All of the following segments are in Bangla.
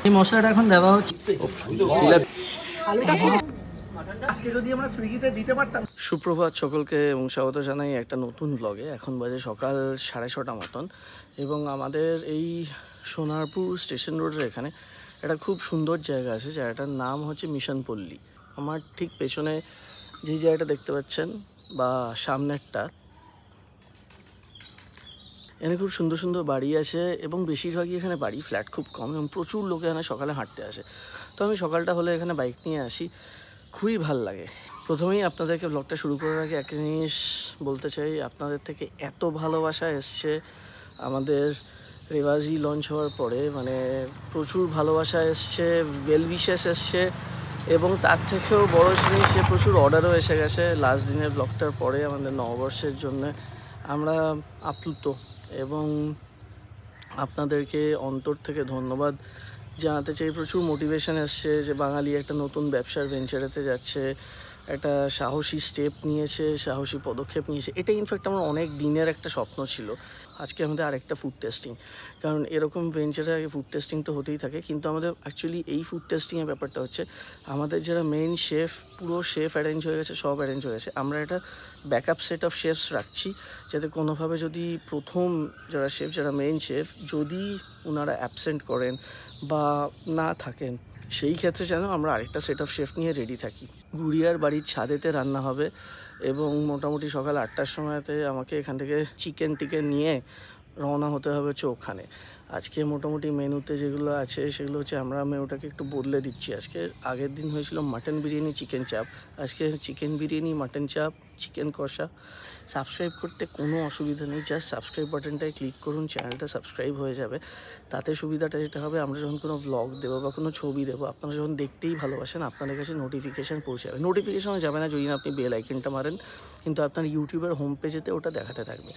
এই মশলাটা এখন দেওয়া হচ্ছে। সুপ্রভাত সকলকে এবং স্বাগত জানাই একটা নতুন ব্লগে। এখন বাজে সকাল 6:30 মতন এবং আমাদের এই সোনারপুর স্টেশন রোডের এখানে একটা খুব সুন্দর জায়গা আছে, জায়গাটার নাম হচ্ছে মিশনপল্লী। আমার ঠিক পেছনে যে জায়গাটা দেখতে পাচ্ছেন বা সামনেরটা, এখানে খুব সুন্দর সুন্দর বাড়ি আছে এবং বেশিরভাগই এখানে বাড়ি, ফ্ল্যাট খুব কম এবং প্রচুর লোক এখানে সকালে হাঁটতে আসে। তো আমি সকালটা হলে এখানে বাইক নিয়ে আসি, খুবই ভাল লাগে। প্রথমেই আপনাদেরকে ব্লগটা শুরু করার আগে একটা জিনিস বলতে চাই, আপনাদের থেকে এত ভালোবাসা এসছে আমাদের রেওয়াজি লঞ্চ হওয়ার পরে, মানে প্রচুর ভালোবাসা এসছে, ওয়েল উইশেস এসছে এবং তার থেকেও বড় জিনিস যে প্রচুর অর্ডারও এসে গেছে লাস্ট দিনের ব্লগটার পরে। আমাদের নববর্ষের জন্য আমরা আপ্লুত এবং আপনাদেরকে অন্তর থেকে ধন্যবাদ জানাতে চাই। প্রচুর মোটিভেশন এসছে যে বাঙালি একটা নতুন ব্যবসার ভেঞ্চারেতে যাচ্ছে, একটা সাহসী স্টেপ নিয়েছে, সাহসী পদক্ষেপ নিয়েছে। এটা ইনফ্যাক্ট আমার অনেক দিনের একটা স্বপ্ন ছিল। আজকে আমাদের আরেকটা ফুড টেস্টিং, কারণ এরকম ভেঞ্চারে আগে ফুড টেস্টিং তো হতেই থাকে, কিন্তু আমাদের অ্যাকচুয়ালি এই ফুড টেস্টিংয়ের ব্যাপারটা হচ্ছে আমাদের যারা মেইন শেফ, পুরো শেফ অ্যারেঞ্জ হয়ে গেছে, সব অ্যারেঞ্জ হয়ে গেছে। আমরা একটা ব্যাকআপ সেট অফ শেফস রাখছি, যাতে কোনোভাবে যদি প্রথম যারা শেফ, যারা মেইন শেফ, যদি ওনারা অ্যাবসেন্ট করেন বা না থাকেন, সেই ক্ষেত্রে যেন আমরা আরেকটা সেট অফ শেফ নিয়ে রেডি থাকি। গুড়িয়ার বাড়ির ছাদেতে রান্না হবে এবং মোটামুটি সকাল 8টার সময়তে আমাকে এখান থেকে চিকেন নিয়ে রওনা হতে হবে হচ্ছে ওখানে। আজকে মোটামুটি মেনুতে যেগুলো আছে সেগুলো হচ্ছে, আমরা মেনুটাকে একটু বদলে দিচ্ছি। আজকে আগের দিন হয়েছিল মাটন বিরিয়ানি চিকেন চাপ, আজকে চিকেন বিরিয়ানি মাটন চাপ চিকেন কষা। সাবস্ক্রাইব করতে কোনো অসুবিধা নেই, জাস্ট সাবস্ক্রাইব বাটনটায় ক্লিক করুন, চ্যানেলটা সাবস্ক্রাইব হয়ে যাবে। তাতে সুবিধাটা যেটা হবে, আমরা যখন কোনো ভ্লগ দেবো বা কোনো ছবি দেবো, আপনারা যখন দেখতেই ভালোবাসেন, আপনাদের কাছে নোটিফিকেশান পৌঁছে যাবে। নোটিফিকেশানও যাবে না যদি না আপনি বেল আইকনটা মারেন, কিন্তু আপনার ইউটিউবের হোম পেজেতে ওটা দেখাতে থাকবে।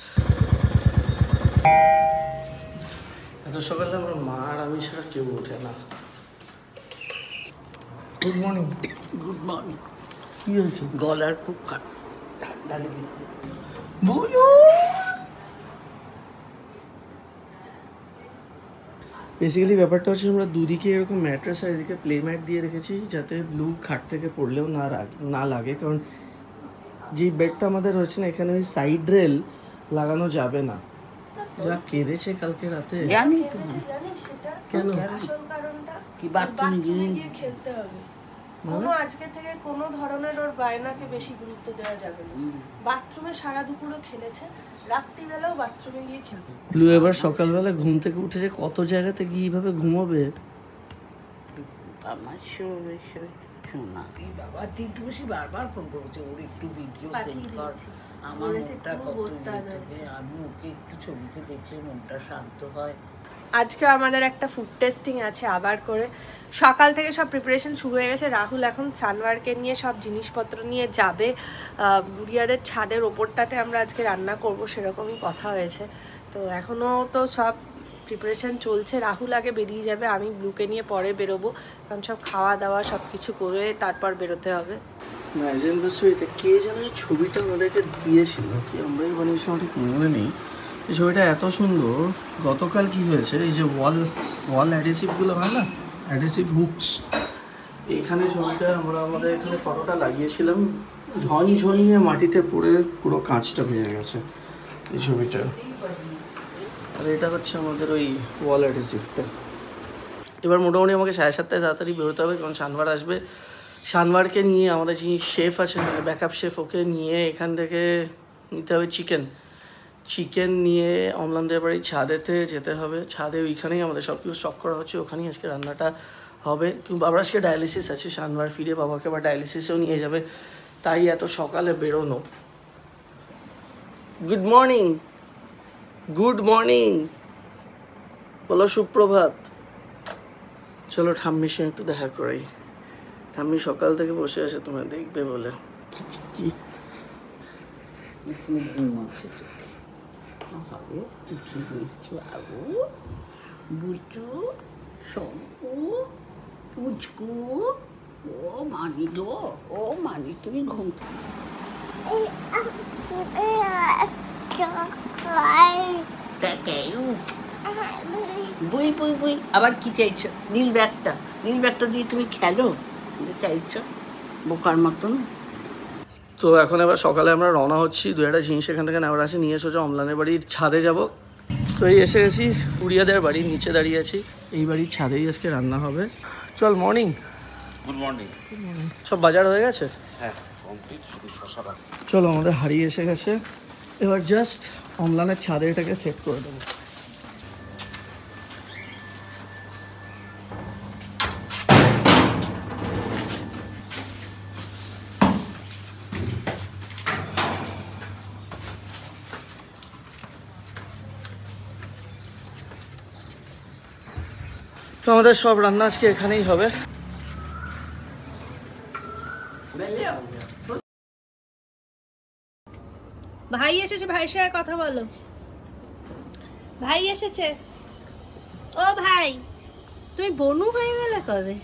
এত সকালে আমার মা আর আমি ছাড়া কেউ ওঠে না। Good morning. Good morning. কী হয়েছে? গলার খুব ঠান্ডা লেগেছে। বেসিক্যালি ব্যাপারটা হচ্ছে, আমরা দুদিকে এরকম ম্যাট্রেস আর এদিকে প্লে ম্যাট দিয়ে রেখেছি, যাতে ব্লু খাট থেকে পড়লেও না লাগে। কারণ যেই বেডটা আমাদের হচ্ছে না, এখানে ওই সাইড রেল লাগানো যাবে না। যা কেঁদেছে কালকে রাতে, জানি তো। কেন? আসল কারণটা কি বাথরুমে গিয়ে খেলতে হবে। কোনো আজকে থেকে কোনো ধরনের ওর বায়নাকে বেশি গুরুত্ব দেওয়া যাবে না। বাথরুমে সারা দুপুরও খেলেছে, রাত্রিবেলাও বাথরুমে গিয়ে খেলবে। ব্লু এবার সকালবেলা ঘুম থেকে উঠেছে, কত জায়গাতে গিয়ে এইভাবে ঘুমোবে। আমার শোনা এই বাবা টিটু বেশি বারবার ফোন করেছে, ওর একটু ভিডিও সেন্ড কর, আমার মনটা কত থাকে, আমি ওকে একটু ছবিতে দেখলে মনটা শান্ত হয়। আজকে আমাদের একটা ফুড টেস্টিং আছে আবার করে। সকাল থেকে সব প্রিপারেশন শুরু হয়ে গেছে। রাহুল এখন সানওয়ারকে নিয়ে সব জিনিসপত্র নিয়ে যাবে গুড়িয়াদের ছাদের ওপরটাতে। আমরা আজকে রান্না করব সেরকমই কথা হয়েছে। তো এখনও তো সব প্রিপারেশন চলছে। রাহুল আগে বেরিয়ে যাবে, আমি ব্লুকে নিয়ে পরে বেরোবো, কারণ সব খাওয়া দাওয়া সব কিছু করে তারপর বেরোতে হবে। ম্যাজেন্ডাসরিতে কে যেন এই ছবিটা আমাদেরকে দিয়েছিল, কি আমরাই বানিয়েছিলাম ঠিক মনে নেই। এই ছবিটা এত সুন্দর। গতকাল কি হয়েছে, এই যে ওয়াল অ্যাডহেসিভগুলো হয় না, অ্যাডহেসিভ হুকস, এইখানে ছবিটা আমরা আমাদের এখানে ফটোটা লাগিয়েছিলাম, ঝনঝনিয়ে মাটিতে পড়ে পুরো কাঁচটা ভেঙে গেছে এই ছবিটা। আর এটা হচ্ছে আমাদের ওই ওয়াল অ্যাডহেসিভটা। এবার মোটামুটি আমাকে 7:30 তাড়াতাড়ি বেরোতে হবে, কারণ শানবার আসবে। শানবারকে নিয়ে আমাদের যিনি শেফ আছেন, মানে ব্যাকআপ শেফ, ওকে নিয়ে এখান থেকে নিতে হবে চিকেন নিয়ে অম্লানদের বাড়ির ছাদেতে যেতে হবে। ছাদে ওইখানেই আমাদের সব কিছু স্টক করা হচ্ছে, ওখানেই আজকে রান্নাটা হবে। কিন্তু বাবার আজকে ডায়ালিসিস আছে, শানবার ফিরে বাবাকে আবার ডায়ালিসিসেও নিয়ে যাবে, তাই এত সকালে বেরোনো। গুড মর্নিং, গুড মর্নিং বলো, সুপ্রভাত। চলো ঠাম্মির সঙ্গে একটু দেখা করাই। ঠাম্মি সকাল থেকে বসে আছে তোমার দেখবে বলে। কি ঘুম আছে হবে, উঠে গেছো বাবু, বুঝু, শঙ্কু, পুচকু, ও মানি গো, ও মানি, তুমি ঘুম দেখাই বুই বুই বুই আবার কি চাইছো? নীল ব্যাগটা দিয়ে তুমি খেলো চাইছো বোকার মতন। তো এখন এবার সকালে আমরা রওনা হচ্ছি, দু একটা জিনিস এখান থেকে নেওয়ার আছে, নিয়ে সোজা অম্লানের বাড়ির ছাদে যাব। তো এই এসে গেছি পুরিয়াদের বাড়ির নিচে দাঁড়িয়ে আছি, এই বাড়ির ছাদেই আজকে রান্না হবে। চল মর্নিং। Good morning. সব বাজার হয়ে গেছে? হ্যাঁ কমপ্লিট, শুধু শশা বাকি। চলো আমাদের হাড়ি এসে গেছে, এবার জাস্ট অম্লানের ছাদে এটাকে সেট করে দেবো। তো আমাদের সব রান্না আজকে এখানেই হবে। ভাই এসেছে, ভাইয়ের সাথে কথা বলো। ভাই এসেছে। ও ভাই, তুমি বনু হয়ে গেলে কবে?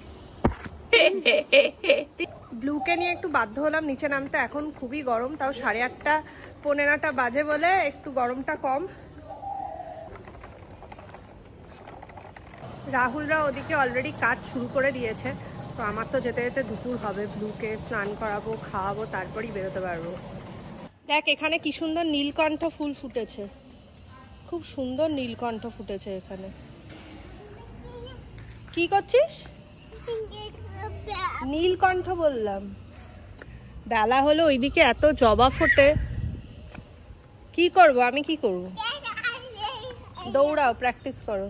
ব্লুকে নিয়ে একটু বাধ্য হলাম নিচে নামতে, এখন খুবই গরম, তাও 8:30 15টা বাজে বলে একটু গরমটা কম। রাহুলরা ওদিকে অলরেডি কাজ শুরু করে দিয়েছে, তো আমার তো যেতে যেতে দুপুর হবে। ব্লুকে স্নান করাবো, খাওয়াবো, তারপরই বেরোতে পারবো। দেখ এখানে কি সুন্দর নীলকণ্ঠ ফুল ফুটেছে, খুব সুন্দর নীলকণ্ঠ ফুটেছে এখানে। কি করছিস? নীলকণ্ঠ বললাম। বেলা হলো, ওইদিকে এত জবা ফোটে, কি করব আমি, কি করব? দৌড়াও, প্র্যাকটিস করো।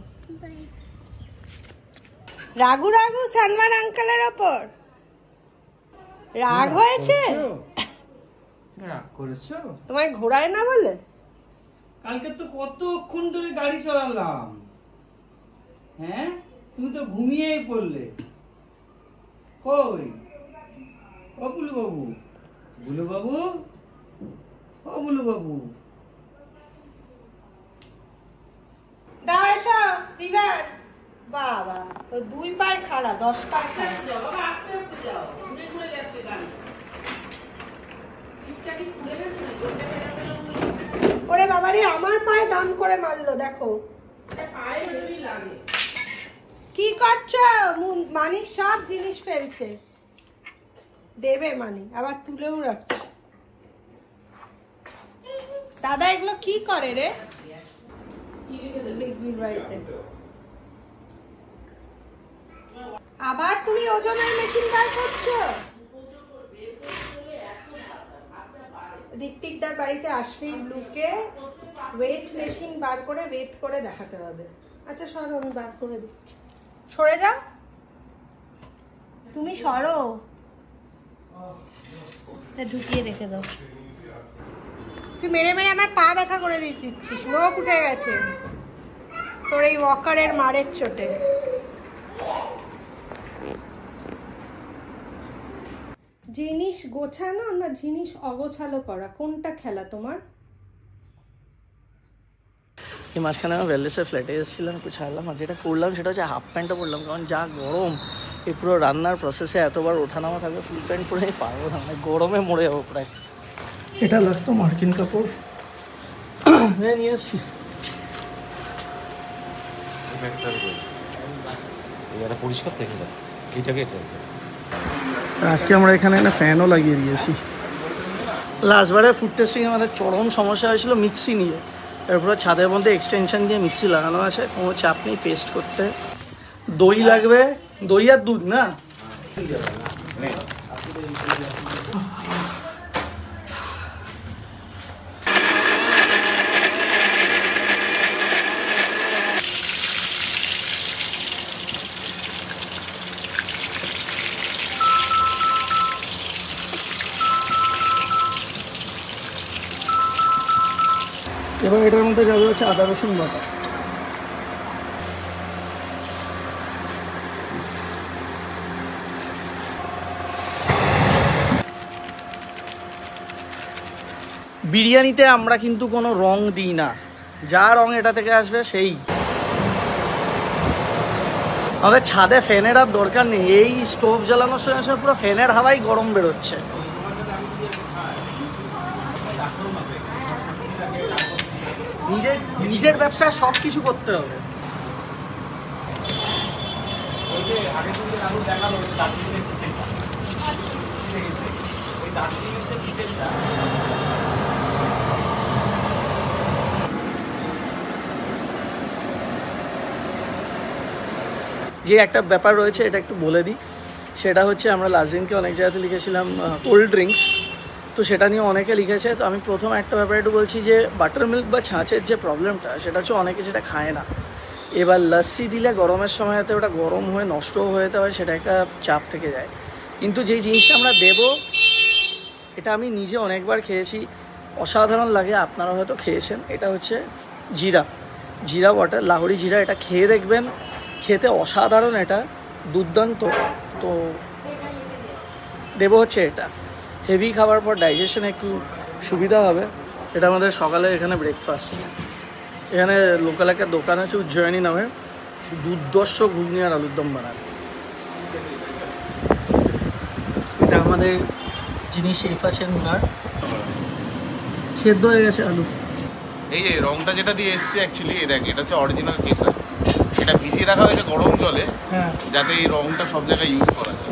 রাগু সানমান আঙ্কেলের ওপর রাগ হয়েছে? রাগ করেছো? তোমায় ঘোরায় না বলে? কালকে তো কতক্ষণ ধরে গাড়ি চালালাম, হ্যাঁ তুমি তো ঘুমিয়েই পড়লে। কই ও বুলু বাবু, বুলু বাবু, ও বুলু বাবু। দাও এসো দিবার। বাবা ও 2 পায়ে খাড়া, 10 পায়ে খাড়া। আস্তে আস্তে যাও, ঘুরে ঘুরে যাচ্ছে গাড়ি। সিটটা কি খুলে গেছে না? ওরে বাবারে, আমার পায়ে দাম করে মারলো, দেখো পায়ে যদি লাগে। কি করছো? মানি সব জিনিস ফেলছে, দেবে মানি, আবার তুলেও রাখছে। দাদা এগুলো কি করে রে? বিগবির বাড়িতে আবার তুমি ওজনের মেশিন বার করছো? ঋত্বিকদার বাড়িতে আসলেই ব্লুকে ওয়েট মেশিন বার করে ওয়েট করে দেখাতে হবে। আচ্ছা সরো, আমি বার করে দিচ্ছি। সরে যাও, তুমি সরো, ঢুকিয়ে রেখে দাও। তুই মেরে মেরে আমার পা ব্যথা করে দিচ্ছিস, নোক উঠে গেছে তোর এই ওয়াকারের মারের চোটে। জিনিস গোছানো না জিনিস অগোছালো করা, কোনটা খেলা তোমার? এই মাঝখানে আমি ওয়েলনেসের ফ্ল্যাটে এসেছিলাম, একটু ছাড়লাম, আর যেটা করলাম সেটা হচ্ছে হাফ প্যান্টটা পরলাম, কারণ যা গরম, এই পুরো রান্নার প্রসেসে এতবার ওঠানামা থাকবে, ফুল প্যান্ট পরে আমি পারবো না, মানে গরমে মরে যাবো প্রায়। এটা লাগতো মার্কিন কাপড়, হ্যাঁ নিয়ে এসছি। এটা পরিষ্কার থেকে যায়, এইটাকে আজকে আমরা এখানে একটা ফ্যানও লাগিয়ে দিয়েছি। লাস্টবারে ফুড টেস্টিংয়ে আমাদের চরম সমস্যা হয়েছিল মিক্সি নিয়ে, এরপরে ছাদের মধ্যে এক্সটেনশন দিয়ে মিক্সি লাগানো আছে, কোনো চাপ নেই পেস্ট করতে। দই লাগবে, দই আর দুধ না? এবার এটার মধ্যে যাবে হচ্ছে আদা রসুন বাটা। বিরিয়ানিতে আমরা কিন্তু কোনো রং দিই না, যা রং এটা থেকে আসবে সেই। আমাদের ছাদে ফ্যানের আর দরকার নেই, এই স্টোভ জ্বালানোর সঙ্গে সঙ্গে পুরো ফ্যানের হাওয়াই গরম বেরোচ্ছে। নিজের ব্যবসায় সব কিছু করতে হবে। যে একটা ব্যাপার রয়েছে এটা একটু বলে দিই, সেটা হচ্ছে আমরা লাস্ট দিনকে অনেক জায়গাতে লিখেছিলাম কোল্ড ড্রিঙ্কস, তো সেটা নিয়ে অনেকে লিখেছে। তো আমি প্রথম একটা ব্যাপার একটু বলছি যে বাটার মিল্ক বা ছাঁচের যে প্রবলেমটা সেটা হচ্ছে অনেকে সেটা খায় না। এবার লস্যি দিলে গরমের সময়তে ওটা গরম হয়ে নষ্টও হয়ে যেতে পারে, সেটা একটা চাপ থেকে যায়। কিন্তু যেই জিনিসটা আমরা দেবো এটা আমি নিজে অনেকবার খেয়েছি, অসাধারণ লাগে, আপনারা হয়তো খেয়েছেন। এটা হচ্ছে জিরা ওয়াটার, লাহোরি জিরা। এটা খেয়ে দেখবেন, খেতে অসাধারণ, এটা দুর্দান্ত। তো দেবো হচ্ছে এটা, হেভি খাবার পর ডাইজেশনে একটু সুবিধা হবে। এটা আমাদের সকালে এখানে ব্রেকফাস্ট। এখানে লোকাল একটা দোকান আছে উজ্জয়িনী নামে, দুর্দর্শ ঘুগনি আর আলুর দম বানায়। এটা আমাদের যিনি শেফ আছেন উনার, সেদ্ধ হয়ে গেছে আলু। এই যে রংটা যেটা দিয়ে এসছে অ্যাকচুয়ালি এই দেখ, এটা হচ্ছে অরিজিনাল কেসার। এটা ভিজিয়ে রাখা হয়েছে গরম জলে, হ্যাঁ, যাতে এই রংটা সব জায়গায় ইউজ করা যায়।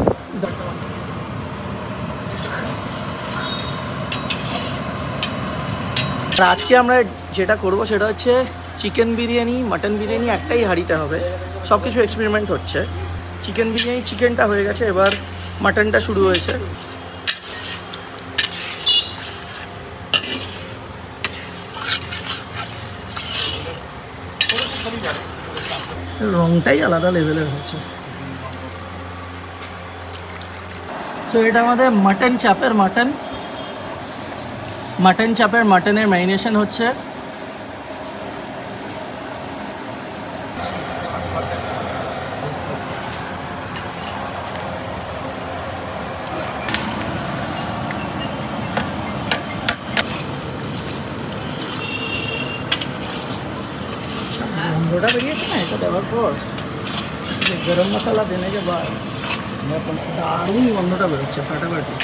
আর আজকে আমরা যেটা করব সেটা হচ্ছে চিকেন বিরিয়ানি, মাটন বিরিয়ানি একটাই হাঁড়িতে হবে। সব কিছু এক্সপেরিমেন্ট হচ্ছে। চিকেন বিরিয়ানি, চিকেনটা হয়ে গেছে, এবার মাটনটা শুরু হয়েছে। রংটাই আলাদা লেভেলের হয়েছে। তো এটা আমাদের মাটন চাপের মাটনের ম্যারিনেশন হচ্ছে। গন্ধটা বেরিয়েছে না এটা দেওয়ার পর, গরম মশলা দেনে के बाद দারুণ গন্ধটা বেরোচ্ছে ফাটাফাটি।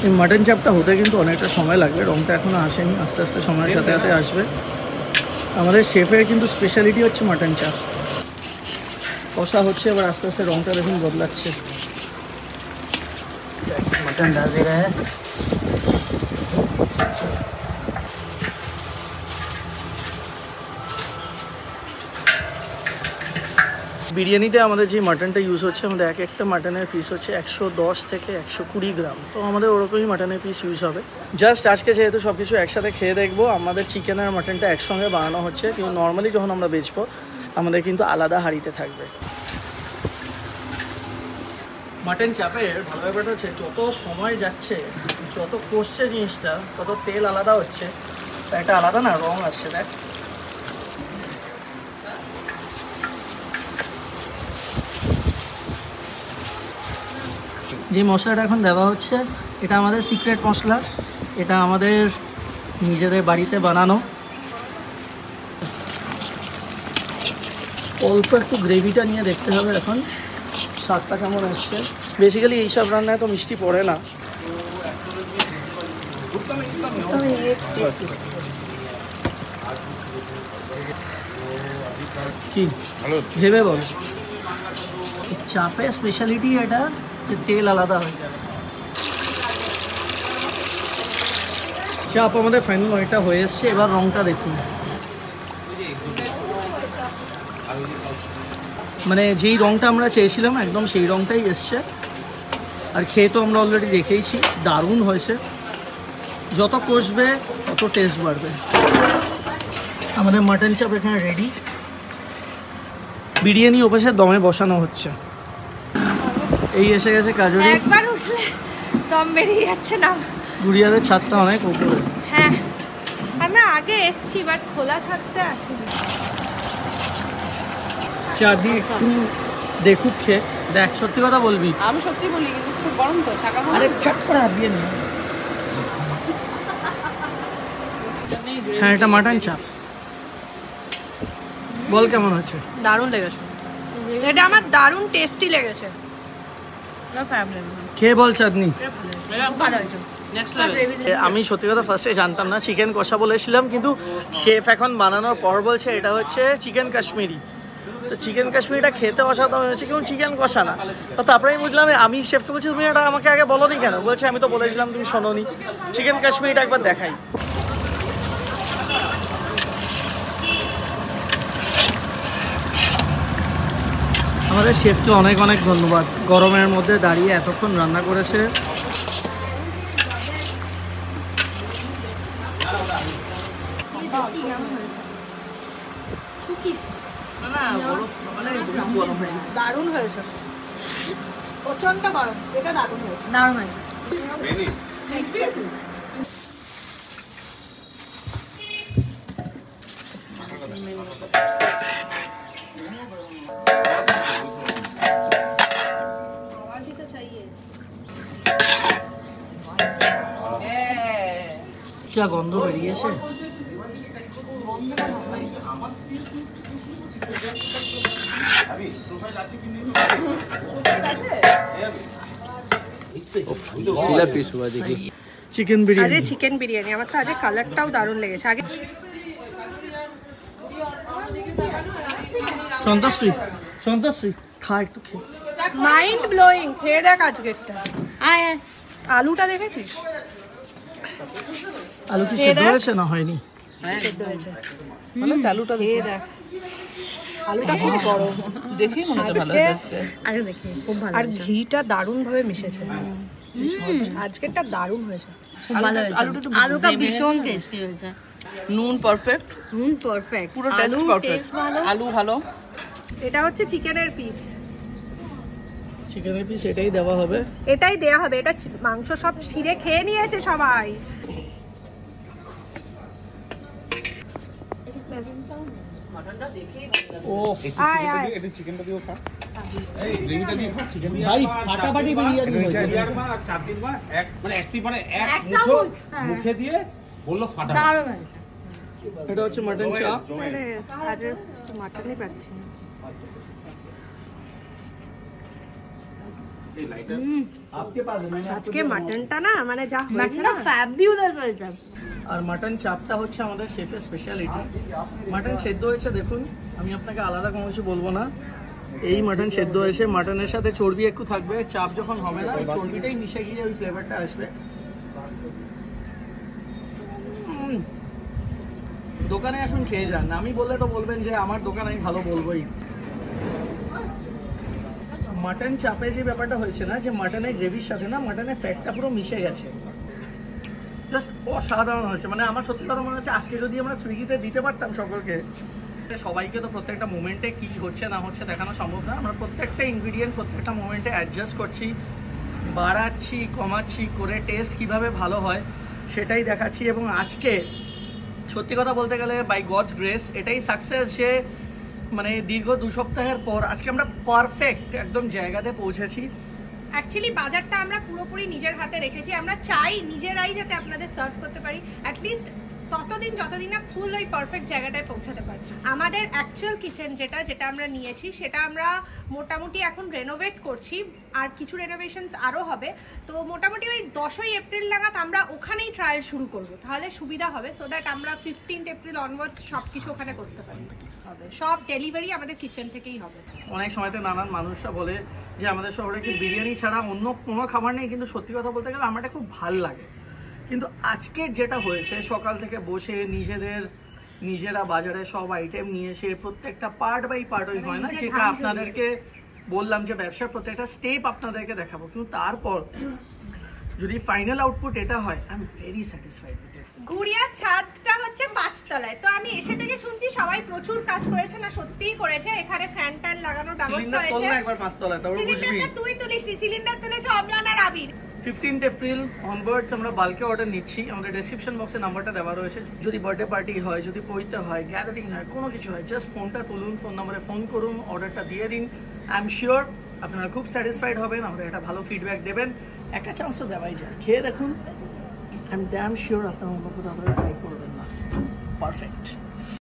এই মাটন চাপটা হতে কিন্তু অনেকটা সময় লাগবে, রংটা এখনও আসেনি, আস্তে আস্তে সময়ের সাথে সাথে আসবে। আমাদের শেফের কিন্তু স্পেশালিটি হচ্ছে মাটন চাপ। কষা হচ্ছে, এবার আস্তে আস্তে রংটা দেখুন বদলাচ্ছে। মাটন ডাল দিয়ে দেয়। বিরিয়ানিতে আমাদের যে মাটনটা ইউজ হচ্ছে, আমাদের এক একটা মাটনের পিস হচ্ছে 110 থেকে 120 গ্রাম। তো আমাদের ওরকমই মাটনের পিস ইউজ হবে। জাস্ট আজকে যেহেতু সব কিছু একসাথে খেয়ে দেখবো, আমাদের চিকেন আর মাটনটা একসঙ্গে বানানো হচ্ছে, কিন্তু নর্মালি যখন আমরা বেচবো আমাদের কিন্তু আলাদা হাঁড়িতে থাকবে। মাটন চাপের ভালো ব্যাপারটা হচ্ছে যত সময় যাচ্ছে, যত কষছে জিনিসটা, তত তেল আলাদা হচ্ছে, একটা আলাদা না রং আসছে। দেখ যে মশলাটা এখন দেওয়া হচ্ছে এটা আমাদের সিক্রেট মশলা, এটা আমাদের নিজেদের বাড়িতে বানানো। অল্প একটু গ্রেভিটা নিয়ে দেখতে হবে এখন স্বাদটা কেমন আসছে। বেসিক্যালি এইসব রান্নায় তো মিষ্টি পড়ে না। কি ভেবে বল, চাপের স্পেশালিটি এটা যে তেল আলাদা হয়ে যাবে। চাপ আমাদের ফাইনাল অনেকটা হয়ে এসছে, এবার রংটা দেখুন। মানে যেই রংটা আমরা চেয়েছিলাম একদম সেই রংটাই এসছে। আর খেয়ে তো আমরা অলরেডি দেখেইছি, দারুণ হয়েছে। যত কষবে তত টেস্ট বাড়বে। আমাদের মাটন চাপ এখানে রেডি। বিরিয়ানি ওপাশে দমে বসানো হচ্ছে। এই এসে গেছে কাজুরি। একবার উঠলে দম বেরিয়ে যাচ্ছে না। গুড়িয়াদের ছাদটা অনেক উপরে। হ্যাঁ, আমি আগে এসছি বাট খোলা ছাদতে আসিনি। চাঁদি একটু দেখুক খেয়ে দেখ, সত্যি কথা বলবি। আমি সত্যি বলি, কিন্তু খুব গরম তো, ছাকা আরে ছাট করে হাত দিয়ে নে। হ্যাঁ, এটা মাটন চাপ। বল কেমন আছে? দারুণ লেগেছে, এটা আমার দারুণ টেস্টি লেগেছে। খেয়ে বল চাঁদনি। ভালো হয়েছে। আমি সত্যি কথা ফার্স্টে জানতাম না, চিকেন কষা বলেছিলাম, কিন্তু শেফ এখন বানানোর পর বলছে এটা হচ্ছে চিকেন কাশ্মীরি। তো চিকেন কাশ্মীরিটা খেতে অসাধারণ হয়েছে, কিন্তু চিকেন কষা না। তো তারপরে আমি বুঝলাম, আমি শেফকে বলছি তুমি এটা আমাকে আগে বলোনি কেন? বলছে আমি তো বলেছিলাম তুমি শোনোনি, চিকেন কাশ্মীরিটা একবার দেখাই। আমাদের শেফকে অনেক অনেক ধন্যবাদ, গরমের মধ্যে দাঁড়িয়ে এতক্ষণ রান্না করেছে। দারুণ হয়েছে, প্রচন্ড গরম, এটা দারুণ হয়েছে, দারুণ হয়েছে। যা গন্ধ বেরিয়েছে। চিকেন বিরিয়ানি, আজকে চিকেন বিরিয়ানি, আমার তো আজকে কালারটাও দারুণ লেগেছে। আগে সন্তোষী সন্তোষী খা একটু খেয়ে। মাইন্ড ব্লোয়িং, খেয়ে দেখ আজকেরটা। আলুটা দেখেছিস? আলু কি সেদ্ধ হয়েছে না হয়নি? সেদ্ধ হয়েছে। চালুটা খেয়ে দেখ, আলুটা খুব বড়, দেখি মনে হচ্ছে ভালো হয়েছে। আগে দেখি খুব ভালো, আর ঘিটা দারুণ ভাবে মিশেছে। আজকেরটা দারুণ হয়েছে, খুব ভালো হয়েছে। আলুটা ভীষণ টেস্টি হয়েছে। নুন পারফেক্ট, পারফেক্ট, পুরো টেস্ট পারফেক্ট, আলু ভালো। এটা হচ্ছে চিকেনের পিস, চিকেনের পিস এটাই দেওয়া হবে, এটাই দেয়া হবে। এটা মাংস সব ছিঁড়ে খেয়ে নিয়েছে সবাই। ও আয় আয়, এটা চিকেনটা দিও খা, এই গ্রেভিটা দিয়ে খা। চিকেন ভাই ফাটাফাটি বিরিয়ানি হয়েছে। মানে এক মুঠো মুখে দিয়ে বললো ফাটা। এটা হচ্ছে মাটন চাপ। মানে আজ মাটনই পাচ্ছি না। আজকে মাটনটা না মানে যা হয়েছে না, ফ্যাবিউলাস হয়েছে। আর মাটন চাপটা হচ্ছে আমাদের শেফের স্পেশালিটি। মাটন সেদ্ধ হয়েছে দেখুন, আমি আপনাকে আলাদা কোনো কিছু বলবো না। এই মাটন সেদ্ধ হয়েছে, মাটনের সাথে চর্বি একটু থাকবে, চাপ যখন হবে না ওই চর্বিটাই মিশে গিয়ে ওই ফ্লেভারটা আসবে। দোকানে আসুন খেয়ে যান, আমি বললে তো বলবেন যে আমার দোকান আমি ভালো বলবোই। মাটন চাপে যে ব্যাপারটা হয়েছে না, যে মাটনের গ্রেভির সাথে না মাটনের ফ্যাটটা পুরো মিশে গেছে, জাস্ট অসাধারণ হয়েছে। মানে আমার সত্যি কথা মনে হচ্ছে আজকে যদি আমরা সুইগিতে দিতে পারতাম সকলকে, সবাইকে তো প্রত্যেকটা মোমেন্টে কি হচ্ছে না হচ্ছে দেখানো সম্ভব না। আমরা প্রত্যেকটা ইনগ্রিডিয়েন্ট প্রত্যেকটা মোমেন্টে অ্যাডজাস্ট করছি, বাড়াচ্ছি কমাচ্ছি করে টেস্ট কিভাবে ভালো হয় সেটাই দেখাচ্ছি। এবং আজকে সত্যি কথা বলতে গেলে বাই গডস গ্রেস এটাই সাকসেস যে মানে দীর্ঘ 2 সপ্তাহের পর আজকে আমরা পারফেক্ট একদম জায়গাতে পৌঁছেছি। অ্যাকচুয়ালি বাজারটা আমরা পুরোপুরি নিজের হাতে রেখেছি। আমরা চাই নিজেরাই যাতে আপনাদের সার্ভ করতে পারি, অ্যাটলিস্ট ততদিন যতদিন না ফুল ওই পারফেক্ট জায়গাটায় পৌঁছাতে পারছি। আমাদের অ্যাকচুয়াল কিচেন যেটা আমরা নিয়েছি সেটা আমরা মোটামুটি এখন রেনোভেট করছি, আর কিছু রেনোভেশনস আরও হবে। তো মোটামুটি ওই 10ই এপ্রিল নাগাদ আমরা ওখানেই ট্রায়াল শুরু করব, তাহলে সুবিধা হবে, সো দ্যাট আমরা 15 এপ্রিল অনওয়ার্ডস সব কিছু ওখানে করতে পারি। সব ডেলিভারি আমাদের কিচেন থেকেই হবে। অনেক সময়তে নানান মানুষরা বলে যে আমাদের শহরে কি বিরিয়ানি ছাড়া অন্য কোনো খাবার নেই, কিন্তু সত্যি কথা বলতে গেলে আমার এটা খুব ভাল লাগে। কিন্তু আজকে যেটা হয়েছে, সকাল থেকে বসে নিজেরা বাজারে সব আইটেম নিয়ে এসে প্রত্যেকটা পার্ট বাই পার্ট ওই হয় না, যেটা আপনাদেরকে বললাম যে ব্যবসার প্রত্যেকটা স্টেপ আপনাদেরকে দেখাবো, কিন্তু তারপর যদি ফাইনাল আউটপুট এটা হয়, I am very satisfied with it. গুড়িয়ার ছাদটা হচ্ছে 5 তলায়, তো আমি এসে থেকে শুনছি সবাই প্রচুর কাজ করেছে, না সত্যিই করেছে। এখানে ফ্যান ট্যান লাগানোর ব্যবস্থা হয়েছে। একবার 5 তলায় তারপর বুঝবি। সিলিন্ডারটা তুই তুলিসনি, সিলিন্ডার তুলেছে অম্লান আর আবির। 15 এপ্রিল অনওয়ার্ডস আমরা বাল্কে অর্ডার নিচ্ছি। আমাদের ডেসক্রিপশন বক্সে নাম্বারটা দেওয়া রয়েছে। যদি বার্থডে পার্টি হয়, যদি পৈতে হয়, গ্যাদারিং হয়, কোনো কিছু হয়, জাস্ট ফোনটা তুলুন, ফোন নম্বরে ফোন করুন, অর্ডারটা দিয়ে দিন। আই এম শিওর আপনারা খুব স্যাটিসফাইড হবেন, আমরা একটা ভালো ফিডব্যাক দেবেন। একটা চান্স তো দেওয়াই যায়, খেয়ে দেখুন। আই এম ড্যাম শিওর আপনারা অন্য কোথাও ট্রাই করবেন না। পারফেক্ট।